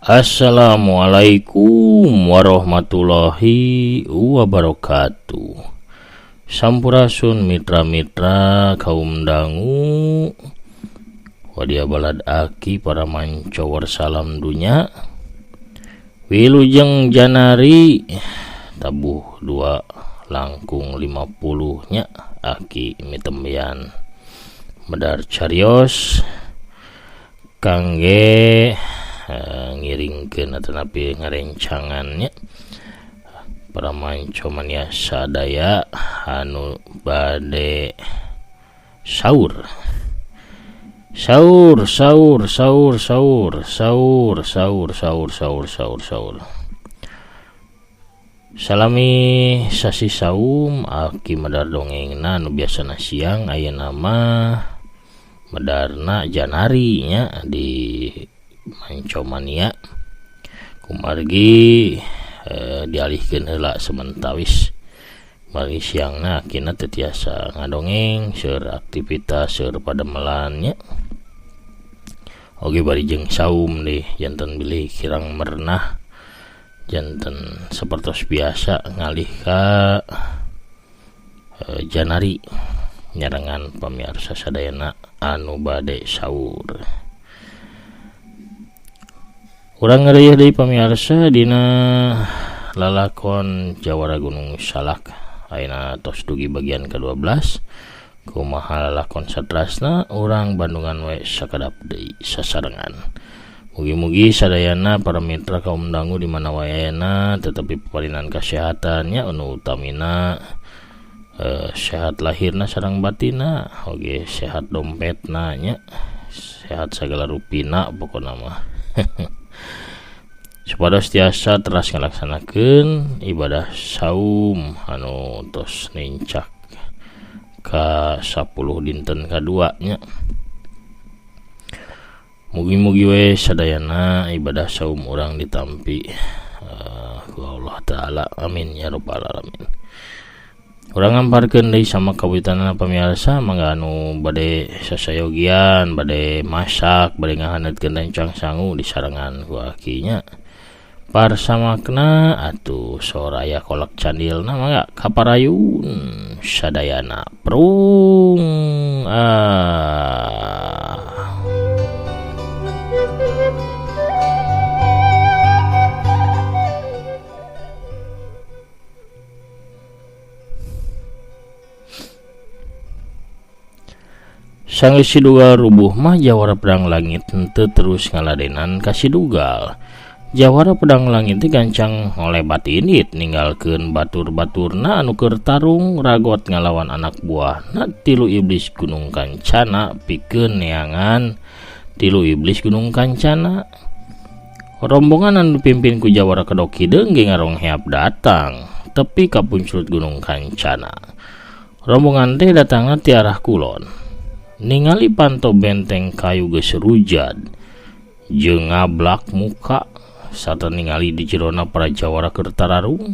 Assalamualaikum warahmatullahi wabarakatuh. Sampurasun mitra-mitra kaum dangu wadia balad aki para mancowar salam dunya wilujeng janari tabuh 2 langkung 50 nya aki mitembian medar carios kangge ngiringkeun atanapi ngarencangannya para manco mania sadaya anu bade sahur salami sasi saum aki medar dongengna anu biasana siang ayeuna mah medarna janari nya di manco mania kumargi dialihkeun heula sementawis bari siangna kina teu tiasa ngadongeng seur aktivitas seur pademelannya oge bari jeung saum deui janten bilih kirang merenah janten sapertos biasa ngalih ka janari nyarengan pamirsa sadayana anu bade saur. Urang ngeureuyeuh deui pamirsa dina lalakon Jawara Gunung Salak ayeuna tos dugi bagian ke-12 kumaha lalakon satrasna urang Bandungan we sakadap deui sasarengan. Mugi-mugi sadayana para mitra kaum dangu di mana wae ayeuna tetapi paparinan kasehatannya anu utamina sehat lahirna sareng batinna oge sehat dompetna nya sehat sagala rupina pokona mah supados tiasa teras ngalaksanakeun ibadah saum anu tos nincak ka 10 dinten kadua nya. Mugi-mugi we sadayana ibadah saum urang ditampi ku Allah taala amin ya rabbal alamin. Urang ngamparkeun deui sama kawitanana pamirsa mangga anu bade sasayogian bade masak bade ngahaneutkeun rencang sangu di sarengan ku akinya parsamakna atuh sora aya kolak candilna mangga kaparayun sadayana prung Sang sidugal rubuh mah jawara pedang langit henteu terus ngaladenan ka sidugal. Jawara pedang langit teh gancang ngolebat init ninggalkeun batur-baturna anu keur tarung ragot ngalawan anak buahna tilu iblis Gunung Kancana pikeun neangan tilu iblis Gunung Kancana. Rombongan anu dipimpin ku Jawara Kedok Hideung ge ngarongheap datang tepi ka punclut Gunung Kancana. Rombongan teh datangna ti arah kulon. Ningali panto benteng kayu geus rujad jeung ngablak muka sarta ningali di jerona para jawara keur tararung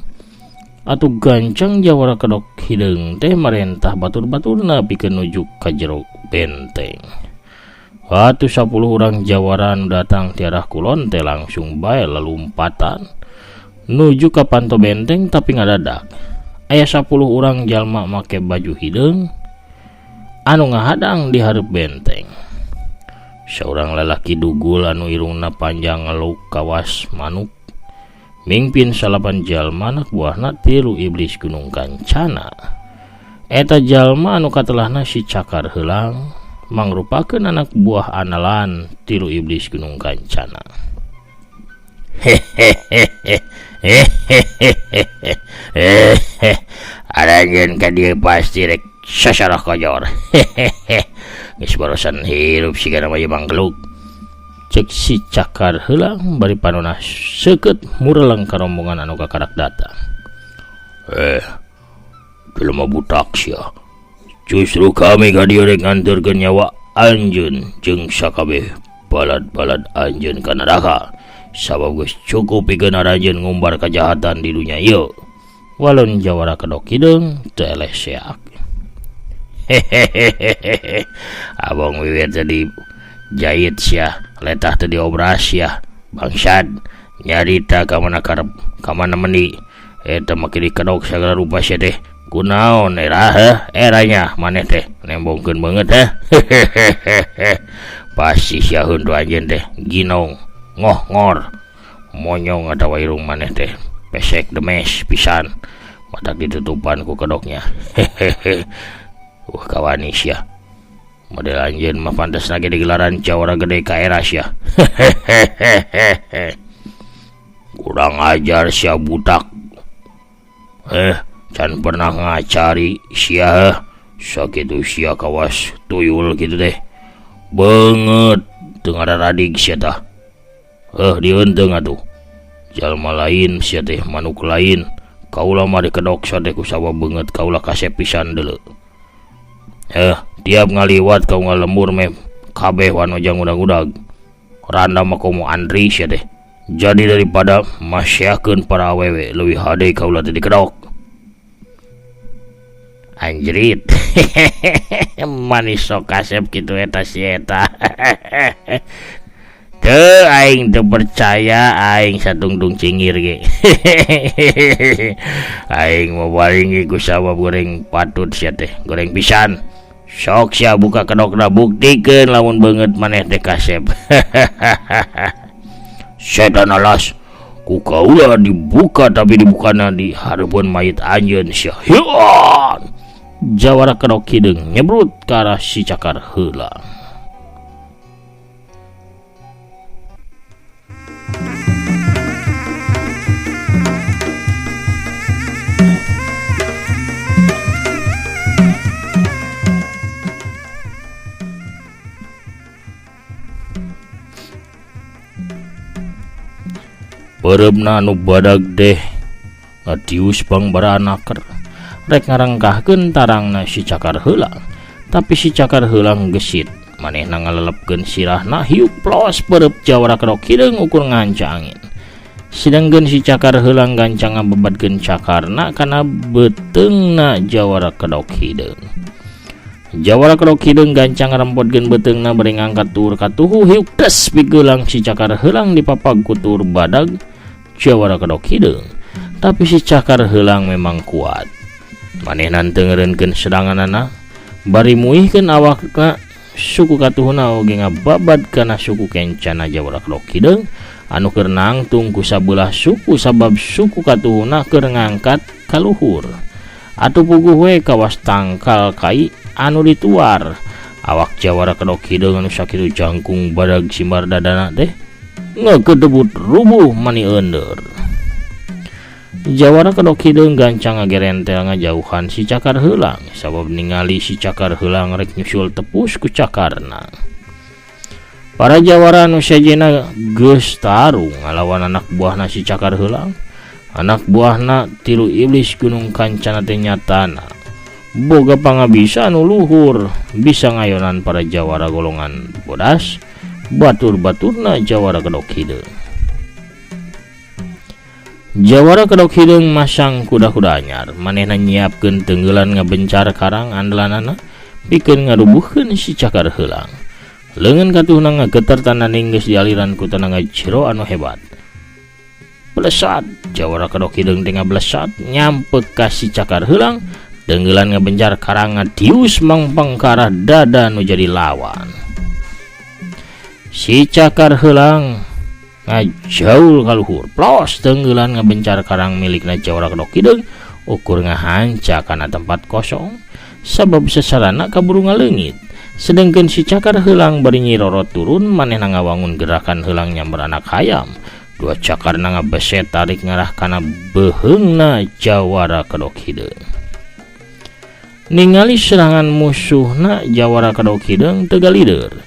atuh gancang Jawara Kedok Hideung teh marentah batur-baturna pikeun nuju ka jero benteng. Atuh 10 urang jawara anu datang ti arah kulon teh langsung bae lalumpatan nuju ka panto benteng tapi ngadadak aya 10 urang jalma make baju hideung anu ngahadang di hareup benteng. Saurang lalaki dugul anu irungna panjang ngeluk kawas manuk mingpin 8 jalma anak buahna tilu iblis Gunung Kancana. Eta jalma anu katelahna si Cakar heulang mangrupakeun anak buah analan tilu iblis Gunung Kancana. Aranjeun ka dieu pasti rek sasarah kojor. Geus barusan hirup sigana mah manggeluk. Cek si Cakar heulang bari panonna seukeut mureleng ka rombongan anu kakarak datang. Jelema butak sia. Justru kami ka dieu rek nganterkeun nyawa anjeun jeung sakabeh balad-balad anjeun ka neraka. Sabab geus cukup pikeun aranjeun ngumbar kajahatan di dunia ieu. Walon Jawara Kedok Hideung teu eleh seak. Abang wiwit tadi jahit sia letah tadi operasi ya Bangsat, nyarita ka mana karep, ka mana meni. Eta makin dikedok segala rupa sia teh. Kunaon eranya maneh teh nembongkeun banget pasti sia hundu anjeun teh ginong ngor monyong atawa irung maneh teh pesek demes pisan mata ditutupan ku kedoknya. Kawani sia model anjeun mah pantes lagi digelaran jawara gede ka era sia. Kurang ajar sia budak. Can pernah ngacari sia sakitu sia kawas tuyul gitu teh banget teu radig sia tah. Dieunteung atuh jalma lain sia teh manuk lain kaula mah dikedok sate ku sawa beungeut kaula kasep pisan deuleu. Tiap ngaliwat kau ngalembur meh kabeh wan ojang udag-udag randa mah komo andri sia teh. Jadi daripada masyakeun para awewe leuwih hade kaula teh dikedok. Anjrit. Manis sok kasep kitu eta si eta. Teu aing teu percaya aing satungtung cingir ge. Aing mau baringi ku sabab goreng patut sia teh, goreng pisan. Sok sia buka kedokna buktikeun lamun beungeut maneh teh kasep. Setan alas ku kaula dibuka tapi dibukana di hareupeun mayit anjeun sia. Hian. Jawara kedok hideung nyebrut ke arah si cakar heula. Pereupna anu badag deh ngatius bang baranaker rek ngarengkahkeun tarangna si cakar heula, tapi si cakar heula gesit manehna ngalelepkeun sirahna hiuk plos pereup jawara kedok hideung ukur nganca angin. Sedangkeun si cakar heula gancang ngabebadkeun cakarna kana beteungna jawara kedok hideung. Jawara kedok hideung gancang ngarempotkeun beteungna bari ngangkat tur ka tuhu hiuk tes pigeulang si cakar heulang dipapag ku tur badag jawara kedok hideung. Tapi si cakar heulang memang kuat. Manehna teu ngeureunkeun sedanganana bari muihkeun awakna suku katuhuna oge ngababad kana suku kencana jawara kedok hideung anu keur nangtung ku sabelah suku sabab suku katuhuna keur ngangkat ka luhur. Atuh puguh we kawas tangkal kai anu dituar. Awak jawara kedok hideung anu sakitu jangkung badag simbar dadana teh ngakedebut rubuh mani ender. Jawara kedok hideung gancang ngagerentel ngajauhan si cakar heulang sabab ningali si cakar heulang rek nyusul tepus ku cakarna. Para jawara anu sajena geus tarung ngalawan anak buahna si cakar heulang. Anak buahna tilu iblis gunung kancana teh nyatana boga pangabisa anu luhur bisa ngayonan para jawara golongan bodas batur-baturna jawara kedok hideung. Jawara kedok hideung masang kuda-kuda anyar manehna nyiapkeun tenggelan ngabencar karang andalanana pikeun ngarubuhkeun si cakar heulang. Leungeun katuhna ngageter tananing geus dialiran ku tenaga jero anu hebat. Blesat jawara kedok hideung teh ngablesat nyampe ka si cakar heulang tenggelan ngabencar karang ngadius mangpang ka arah dada nu jadi lawan. Si cakar heulang ngajaul ka luhur plos tenggelan ngabencar karang milikna jawara kedok hideung ukur ngahanca kana tempat kosong sabab sasarana kaburu ngaleungit. Sedengkeun si cakar heulang bari nyirorot turun manehna ngawangun gerakan heulang nyamber anak hayam. Dua cakarna ngabeset tarik ngarah kana beheungna jawara kedok hideung. Ningali serangan musuhna jawara kedok hideung teu galider.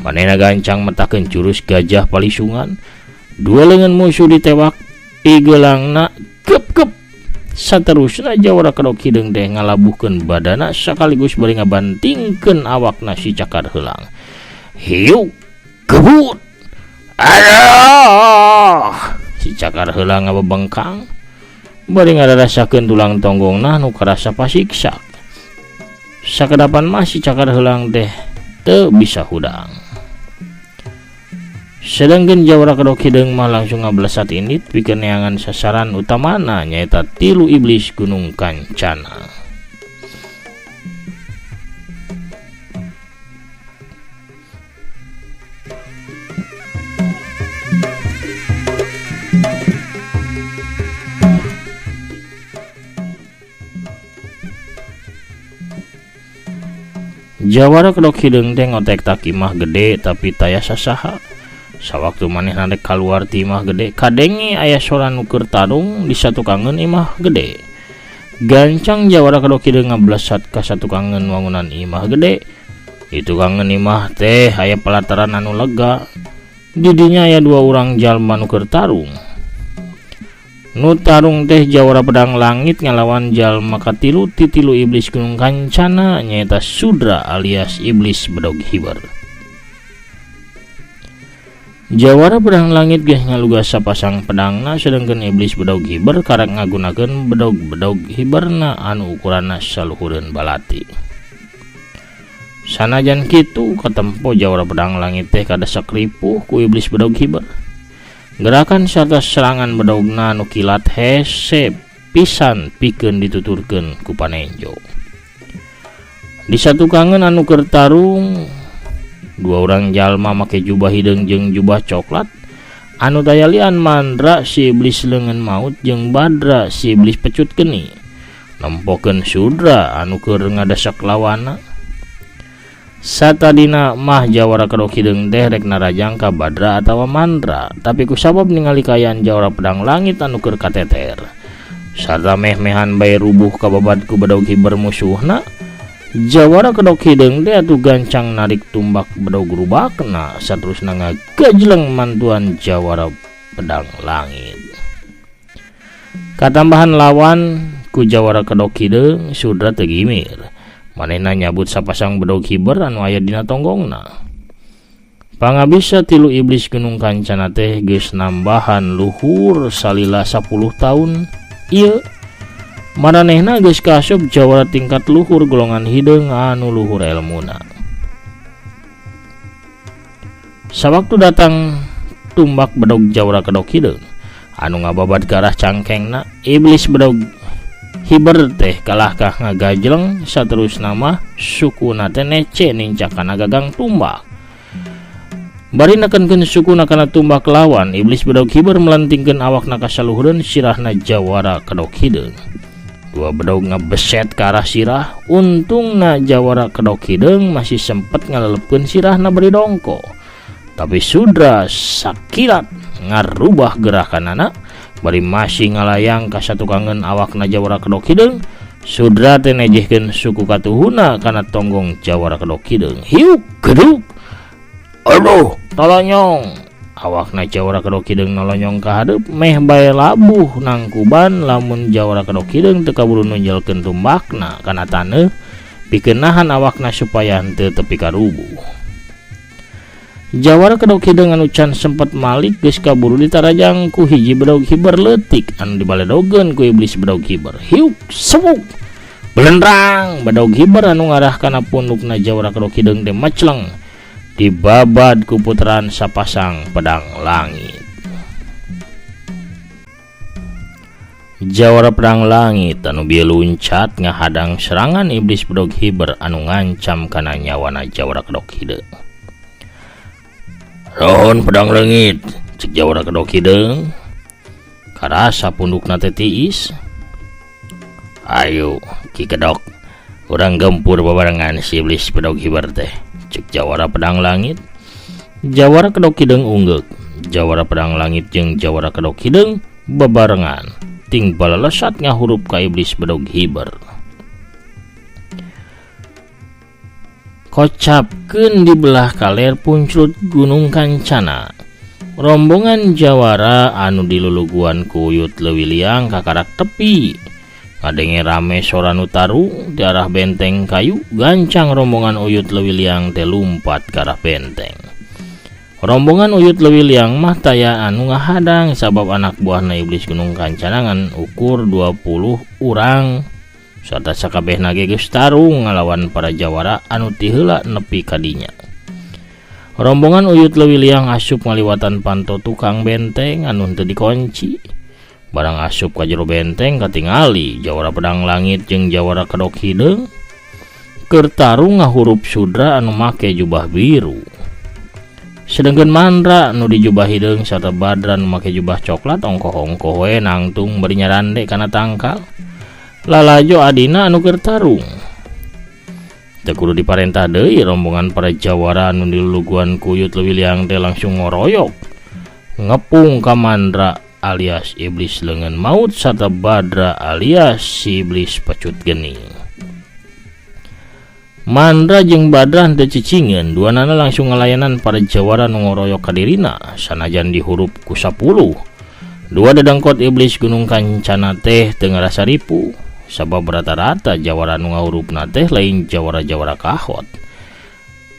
Manehna gancang metakeun jurus gajah palisungan. Dua leungeun musuh ditewak pigeulangna kep-kep. Saterusna jawara kedok hideung teh ngalabuhkeun badana sakaligus bari ngabantingkeun awakna si cakar heulang. Hiuk gebut. Aduh! Si cakar heulang ngabebengkang bari ngararasakeun tulang tonggongna nu karasa pasiksa. Sakedapan mah si cakar heulang teh teu bisa hudang. Sedangkan Jawara Kedok Hideng mah langsung ngablesat indit pikeun neangan sasaran utamana nyaeta 3 iblis Gunung Kancana. Jawara Kedok Hideng teh ngotek tak imah gede tapi taya sasaha. Sawaktu manehna rek kaluar ti imah gede, kadenge aya sora nu keur tarung di satu kangen imah gede. Gancang Jawara Kedok Hideng ngablesat ka satu kangen wangunan imah gede. Itu kangen imah teh aya pelataran anu lega. Di dinya aya 2 urang jalma nu keur tarung. Nu tarung teh Jawara Pedang Langit ngalawan jalma katilu ti 3 iblis Gunung Kancana nyaeta Sudra alias iblis Bedog Hiber. Jawara Pedang Langit geus ngalugas sapasang pedangna sedangkan iblis Bedog Hiber karek ngagunakeun bedog-bedog hiberna anu ukuranna saluhureun balati. Sanajan kitu katempo Jawara Pedang Langit teh kadasak ripuh ku iblis Bedog Hiber. Gerakan serta serangan bedogna nu kilat hese pisan pikeun dituturkeun ku Panenjo. Di satu kangen anu keur tarung 2 urang jalma make jubah hideng jeung jubah coklat, anu dayalian Mandra si iblis leungeun maut jeung Badra si iblis pecut geni nempokeun Sudra anu keur ngadasak lawanna. Satadina mah Jawara Kedok Hideng teh rek narajang ka Badra atawa Mandra, tapi kusabab ningali kayaan Jawara Pedang Langit anu keur kateter sarta meh-mehan bae rubuh ka babad ku Bedog Hiber musuhna, Jawara Kedok Hideng teh atuh gancang narik tumbak bedog rubakna saterusna ngagajleng mantuan Jawara Pedang Langit. Katambahan lawan ku Jawara Kedok Hideng Sudra teu gimir. Manehna nyabut sapasang bedog hiber anu aya dina tonggongna. Pangabisa 3 iblis Gunung Kancana teh geus nambahan luhur salila 10 taun. Ieu maranehna geus kaasup Jawara tingkat luhur golongan hideng anu luhur elmuna. Sawaktu datang tumbak bedog Jawara Kedok Hideng anu ngababad ke arah cangkengna, iblis Bedog Hiber teh kalahkah ngagajleng saterusna mah sukuna teh nece nincakan gagang tumbak. Bari nekenkeun sukuna kana tumbak lawan, iblis Bedog Hiber melentingkeun awakna ka saluhureun sirahna Jawara Kedok Hideng. 2 bedog ngebeset ke arah sirah, untungna Jawara Kedok Hideng masih sempet ngalelepkeun sirahna beri dongko. Tapi Sudra sakilat ngarubah gerakanana bari masih ngalayang ka satu kangen awakna Jawara Kedok Hideng. Sudra teh nejehkeun suku katuhuna kana tonggong Jawara Kedok Hideng. Hiuk geduk, aduh tolonyong. Awakna Jawara Kedok Hideng nolonyong ka hadeup meh bae labuh nangkuban lamun Jawara Kedok Hideng teu kaburu nunjelkeun tumbakna kana taneuh pikeun nahan awakna supaya henteu tepi ka rubuh. Jawara Kedok Hideng anu can sempet malik geus kaburu ditarajang ku hiji Bedog Hiber leutik anu dibaledogeun ku iblis Bedog Hiber. Hiuk sewuk belendrang Bedog Hiber anu ngarah kana pundukna Jawara Kedok Hideng teh macleng dibabad ku puteran sapasang pedang langit. Jawara Pedang Langit anu bieu luncat ngahadang serangan iblis Bedog Hiber anu ngancam kana nyawana Jawara Kedok Hideng. Rohon Pedang Langit, cek Jawara Kedok Hideng. Karasa pundukna teh tiis. Ayo Ki Kedok, urang gempur babarengan si iblis Bedog Hiber teh, cek Jawara Pedang Langit. Jawara Kedok Hideng unggek. Jawara Pedang Langit jeung Jawara Kedok Hideng bebarengan ting balelesat ngahurup ka iblis Bedog Hiber. Kocapkeun di belah kaler punclut Gunung Kancana. Rombongan Jawara anu diluluguan ku Uyut Leuwih Liang kakarak tepi. Ngadenge rame sora nu tarung di arah benteng kayu, gancang rombongan Uyut Leuwih Liang teh lumpat ke arah benteng. Rombongan Uyut Leuwih Liang mah taya anu ngahadang sabab anak buahna iblis Gunung Kancana ngan ukur 20 urang. Sarta sakabehna ge geus tarung ngalawan para Jawara anu ti heula nepi ka dinya. Rombongan uyut leuwih liang asup ngaliwatan panto tukang benteng anu teu dikunci. Barang asup ka jero benteng katingali jawara pedang langit jeung jawara kedok hideung keur tarung ngahurup sudra anu make jubah biru. Sedengkeun Mandra anu di jubah hideung sarta Badra anu make jubah coklat ongkoh-ongkoh we nangtung bari nyarande kana tangkal. Lalajo adina anu keur tarung. Teu kudu diparentah deui rombongan para jawara anu diluluguan ku uyut leuwih liang teh langsung ngoroyok ngepung ka Mandra alias iblis leungeun maut sarta Badra alias si iblis pecut geni. Mandra jeung Badra teu cicingeun, duanana langsung ngalayanan para jawara nu ngoroyok ka dirina sanajan dihurup ku 10. Dua dedengkot iblis gunung kancana teh teu ngarasa ripu. Sabab rata-rata jawara nu ngahurupna teh lain jawara-jawara kahot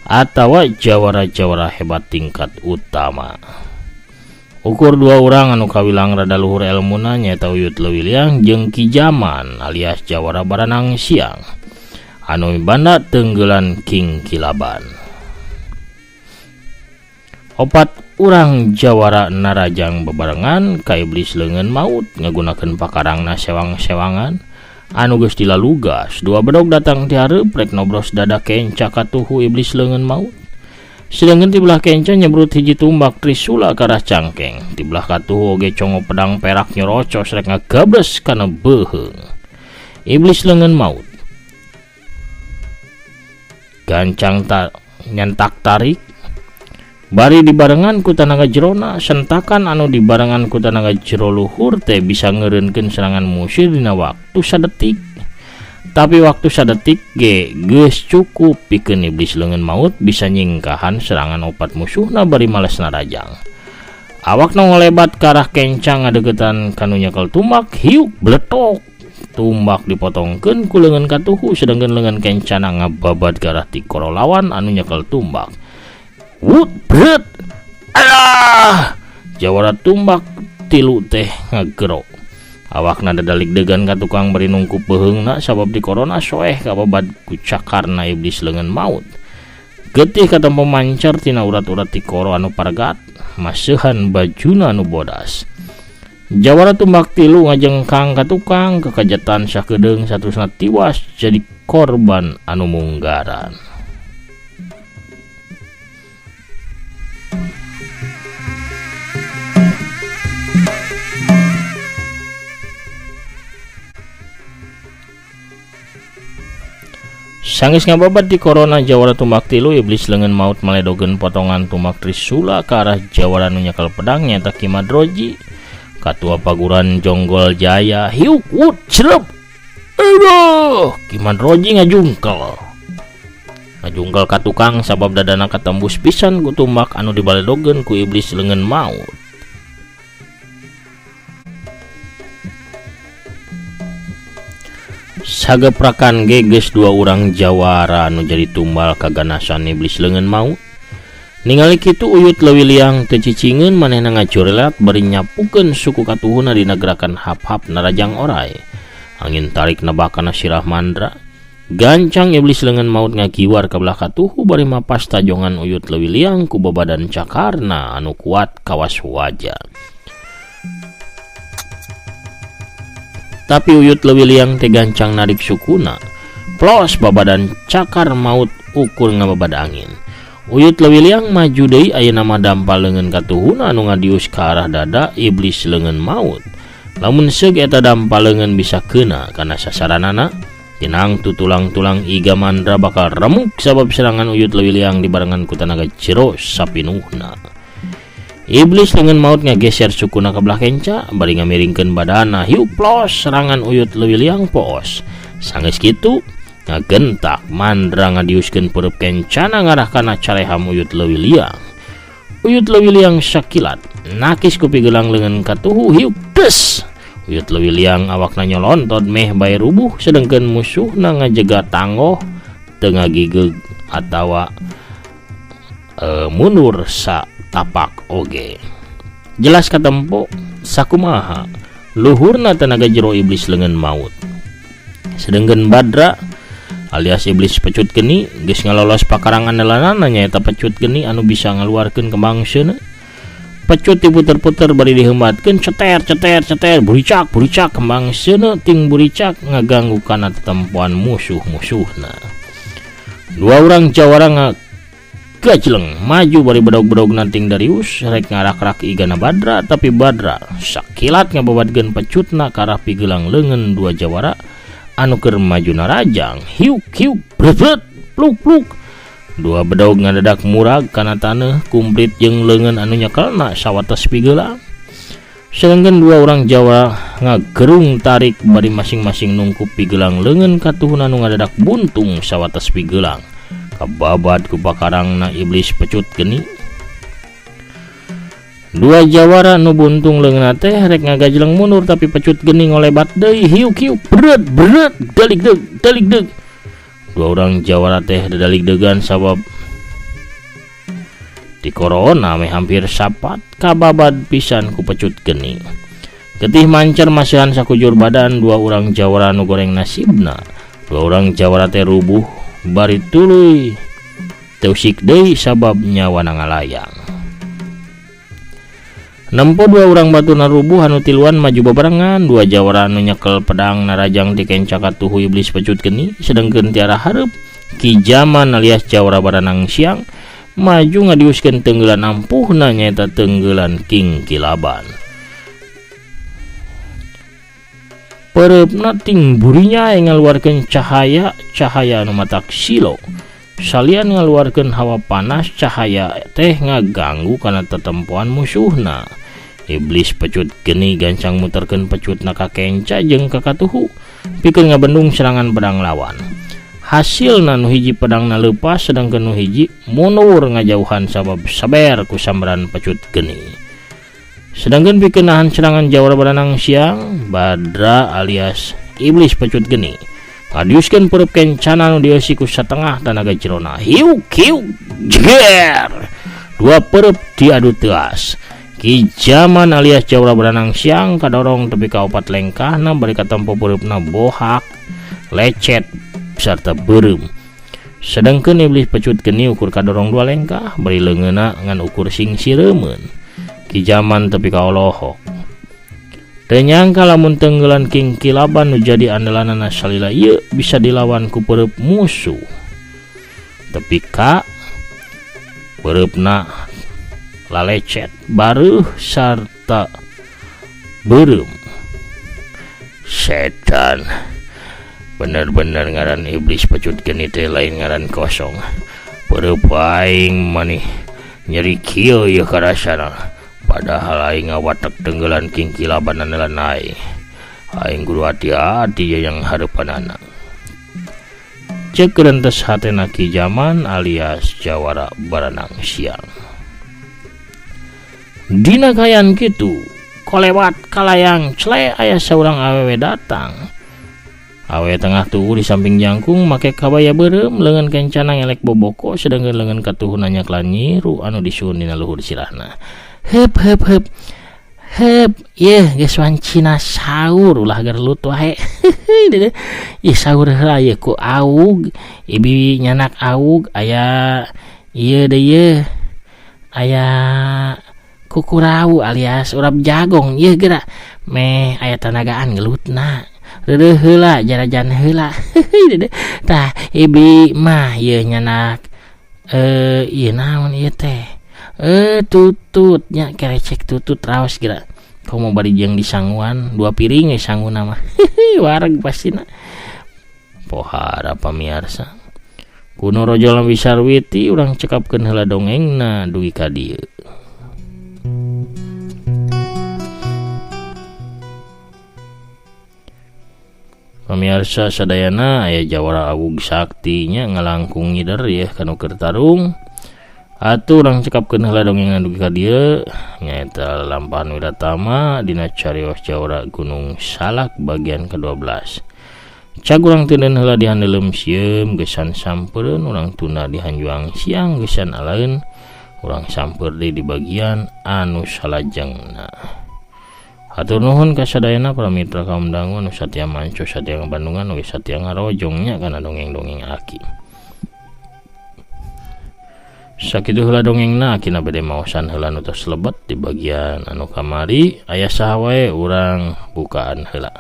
atawa jawara-jawara hebat tingkat utama. Ukur dua orang anu kawilang rada luhur elmuna nyaeta uyut leuwih liang jeung Ki Jaman alias jawara baranang siang anu mibanda tenggelan King Kilaban. Opat urang jawara narajang bebarengan ka iblis leungeun maut ngagunakeun pakarangna sewang-sewangan anu geus dilalugas. Dua bedog datang ti hareup rek nobros dada kenca katuhu iblis leungeun maut. Sedangkeun ti belah kenca nyebrut hiji tumbak trisula ka arah cangkeng. Ti belah katuhu oge congo pedang perak nyorocos rek ngagabres kana beuheung iblis leungeun maut. Gancang nyentak tarik bari dibarengan ku tanaga jerona. Sentakan anu dibarengan ku tanaga jero luhur teh bisa ngeureunkeun serangan musuh dina waktu sadetik. Tapi waktu sadetik ge geus cukup pikeun iblis leungeun maut bisa nyingkahan serangan opat musuhna bari malesna rajang. Awakna ngolebat ka arah kenca ngadegetan kanu nyekel tumbak, hiuk bletok. Tumbak dipotongkeun ku leungeun katuhu sedengkeun leungeun kencana ngababad ka arah ti koro lawan anu nyekel tumbak. Wut bret, alah! Jawara tumbak tilu teh ngagero. Awakna dadalik degan ka tukang bari nungkup beuheungna sabab di korona soeh kababad ku cakarna iblis leungeun maut. Getih katempo mancar tina urat-urat ti koro anu paragat, maseuhan bajuna anu bodas. Jawara tumbak tilu ngajengkang ka tukang kekajatan sakedeung saterusna tiwas jadi korban anu munggaran. Sanggeus ngababad di korona jawara tumbak tilu iblis leungeun maut maledogeun potongan tumbak trisula ka arah jawara nu nyekel pedang nyaeta Ki Madroji katua paguran Jonggol Jaya. Hiuk wut cerep, aduh! Ki Madroji ngajungkel ka tukang sabab dadana katembus pisan ku tumbak anu dibaledogeun ku iblis leungeun maut. Sageprakan geges dua orang jawara anu jadi tumbal kaganasan iblis leungeun maut. Ningali kitu uyut leuwih liang teu cicingeun manehna ngacurelat bari nyapukeun suku katuhuna dina gerakan hap-hap narajang oray. Angin tarik nebak kana sirah Mandra. Gancang iblis leungeun maut ngakiwar ka belah katuhu bari mapas tajongan uyut leuwih liang ku babadan cakarna anu kuat kawas wajah. Tapi uyut leuwih liang teh gancang narik sukuna. Plos babadan cakar maut ukur ngababad angin. Uyut leuwih liang maju deui ayeuna mah dampal leungeun katuhuna anu ngadius ka arah dada iblis leungeun maut. Lamun seug eta dampal leungeun bisa keuna kana sasaranana, tinang tutulang-tulang iga Mandra bakal remuk sabab serangan uyut leuwih liang dibarengan ku tanaga jero sapinuhna. Iblis leungeun maut ngageser sukuna ka belah kenca bari ngamiringkeun badana hiuk plos serangan uyut leuwih liang poos. Sanggeus kitu ngagentak Mandra ngadiuskeun peurup kencana ngarah kana careham uyut leuwih liang. Uyut leuwih liang sakilat nakis ku pigelang leungeun katuhu hiuk des. Uyut leuwih liang awakna nyolontod meh bae rubuh sedengkeun musuhna ngajegat tanggoh teu ngagigeg atawa mundur sa tapak oge. Jelas katempo sakumaha luhurna tenaga jero iblis leungeun maut. Sedengkeun Badra alias iblis pecut geni geus ngalolos pakarangan andalanna nyaeta pecut geni anu bisa ngaluarkeun kemangseuna. Pecut diputer-puter bari dihembatkeun ceter buricak kemangseuna ting buricak ngaganggu kana tetempoan musuh-musuhna. Dua orang jawara gajleng maju bari bedog-bedog nanting Darius rek ngarak-rak igana Badra, tapi Badra sakilat ngababadkeun pecutna ka arah pigelang leungeun dua jawara anu keur majuna rajang. Hiuk bret pluk. Dua bedog ngadadak murag kana taneuh kumplit jeung leungeun anu nyekelna sawates pigelang. Sedangkan dua orang Jawa ngagerung tarik bari masing-masing nungkup pigelang leungeun katuhun anu ngadadak buntung sawates pigelang kababad ku pakarangna iblis pecut geni. Dua jawara nu buntung leungeunna teh rek ngagajleng mundur, tapi pecut geni ngolebat deui. Hiuk bret dalik deug. Dua orang jawara teh dadalig-degan sabab di corona meh hampir sapat kababad pisan ku pecut geni. Getih mancer masihan sakujur badan dua orang jawara nu goreng nasibna. Dua orang jawara teh rubuh bari tuluy teusik deui sabab nyawana ngalayang. Nempo dua orang batuna rubuh anu tiluan maju bebarengan. Dua jawara anu nyekel pedang narajang ti kenca katuhu iblis pecut geni. Sedengkeun tiara hareup Ki Jaman alias jawara baranang siang maju ngadiuskeun tenggelan ampuhna nyaeta tenggelan King Kilaban. Pereupna ting burinya ngaluarkeun cahaya anu matak silo. Salian ngaluarkeun hawa panas, cahaya teh ngaganggu kana tetempoan musuhna. Iblis pecut geni gancang muterkeun pecutna ka kenca jeung ka katuhu pikeun ngabendung serangan pedang lawan. Hasilna nu hiji pedangna leupas sedangkeun nu hiji mundur ngajauhan sabab saber ku sambaran pecut geni. Sedangkeun pikeun nahan serangan jawara baranang siang, Badra alias iblis pecut geni ngadiuskeun pereup kencana nu dieusi ku satengah tanaga jerona. Hiuk jer. Dua pereup diadu teas. Ki Jaman alias jawara baranang siang kadorong tepi ka opat lengkahna bari katempo pereupna bohak, lecet sarta beureum. Sedangkeun iblis pecut geni ukur kadorong dua lengkah bari leungeunna ngan ukur sing sireumeun. Ki Jaman tepi ka olohok. Teu nyangka lamun tenggelan King Kilaban nu jadi andalanna salila ieu bisa dilawan ku pereup musuh. Tepi ka pereupna lalecet bareuh sarta beureum. Setan bener-bener ngaran iblis pecut geni teh lain ngaran kosong. Pereup aing maneh nyeri kieu ieu karasana, padahal aing ngawatek tenggelan King Kilaban andalan aing. Aing kudu hati-hati yang hareupanana. Cek rentes hatena Ki Jaman alias jawara baranang siang. Dina kayan kitu kolewat kalayang cle aya saurang awewe datang. Awewe tengah tuhu di samping jangkung make kabaya beureum leungeun kencana ngelek boboko sedangkeun leungeun katuhuna nyaklan nyiru anu disuun dina luhur sirahna. Heup yeuh geus wancina saur ulah gerlut wae. Ieu saur heula ieu ku aug ibi nyanak aug aya ieu deui yeuh aya kukurau alias urap jagong ieu geura meh aya tanagaan gelutna reureuh heula jarajan heula. Tah ibi mah ieu nyanak ieu naon ieu teh tutut nya kerecek tutut raos geura komo bari jeung disanguan 2 piring geus sangguna mah. Wareg pastina pohara pamirsa kuno Raja Lambi Sarwiti urang cekapkeun heula dongengna dugi ka dieu. Pamirsa sadayana aya jawara awug saktinya ngalangkung ngider ya kanu keur tarung. Atuh urang cekapkeun heula dongeng dugi ka dieu nyaeta Lampahan Wiratama dina cariyos jawara Gunung Salak bagian ke-12. Cag urang teuneun heula di handeuleum sieum geusan sampeureun urang tuna di hanjuang siang geusan alaeun urang sampeur deui di bagian anu salajengna. Hatur nuhun kasadayana para mitra kaum dangu anu satya manco satya ngabandungan ugi satya ngarojongnya kana dongeng-dongeng Aki. Sakitu heula dongengna Akina bade maosan heula nu tos lebet di bagian anu kamari aya saha wae urang bukaan heula.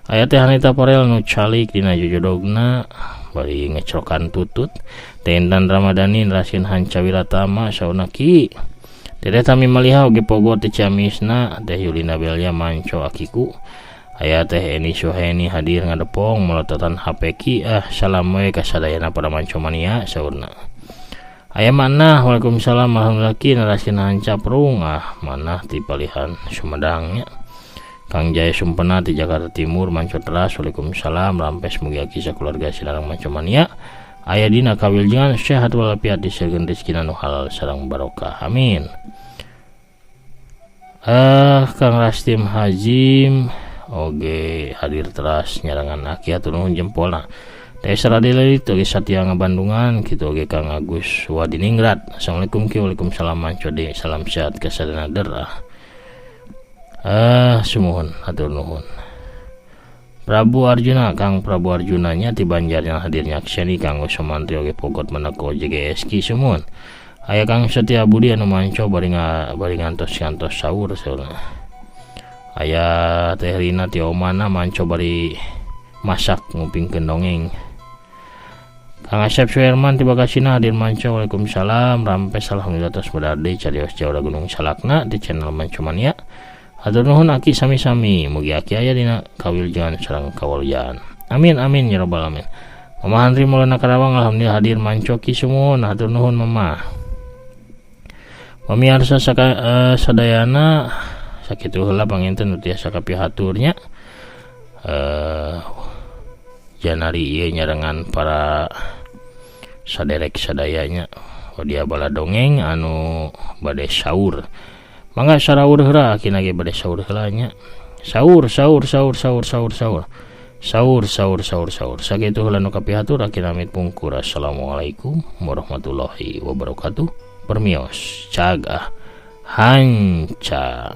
Aya teh Hanita Parel nu calik dina jojodogna bari ngecrokan tutut. Tendan Ramadhani Rasin Hanca Wiratama sauna ki. Teteh tami maliha oge pogo teh Ciamisna teh Yulina Belia manco Akiku. Aya teh Eni Suheni hadir ngadepong melototan HP ki salam we kasadayana para manco mania saurna. Aya mana Waalaikumsalam alhamdulillah Rasin Hanca Prung mana ti palihan Sumedangnya. Kang Jaya Sumpena di Jakarta Timur manco teras Waalaikumsalam rampes mugi kisah keluarga Sinarang manco mania. Aya dina kawiljengan sehat walafiat diseukeun rezeki nu halal sareng barokah amin. Kang Rastim Hazim oge hadir teras nyarangan Aki atur nuhun jempolna. Teh Saradili toge Satya Ngabandungan kitu oge Kang Agus Wadiningrat. Assalamualaikum ki Waalaikumsalam manco de salam sehat kasadana derah. Sumuhun atur nuhun. Prabu Arjuna Kang Prabu Arjunanya ti Banjarnya hadirnya akseni Kang Usmantri oge pogot meneko JGS ki sumuhun. Aya Kang Setia Budi anu manco bari ngantos sahur saurna. Aya Teh Rina ti omana manco bari masak ngupingkeun dongeng. Kang Asep Suherman ti Bakasina hadir manco Waalaikumsalam rampes alhamdulillah tos berardi carios Jawa Gunung Salakna di channel Manco Mania. Hatur nuhun Aki sami-sami mugi Aki aya dina kawiljangan sareng kawaluyan. Amin amin ya rabbal alamin. Mama Handri Maulana Karawang alhamdulillah hadir manco ki sumuhun hatur nuhun Mama. Pamirsa sadayana sakitu heula panginten nu tiasa kapihaturnya. Janari ieu nyarengan para saderek sadayanya dia bala dongeng anu bade saur. Mangga saraur heula kina ge bade saur heula nya. Saur. Sakitu heula nu kapihatur akina amit pungkur. Assalamualaikum warahmatullahi wabarakatuh. Permios cagah Hanca.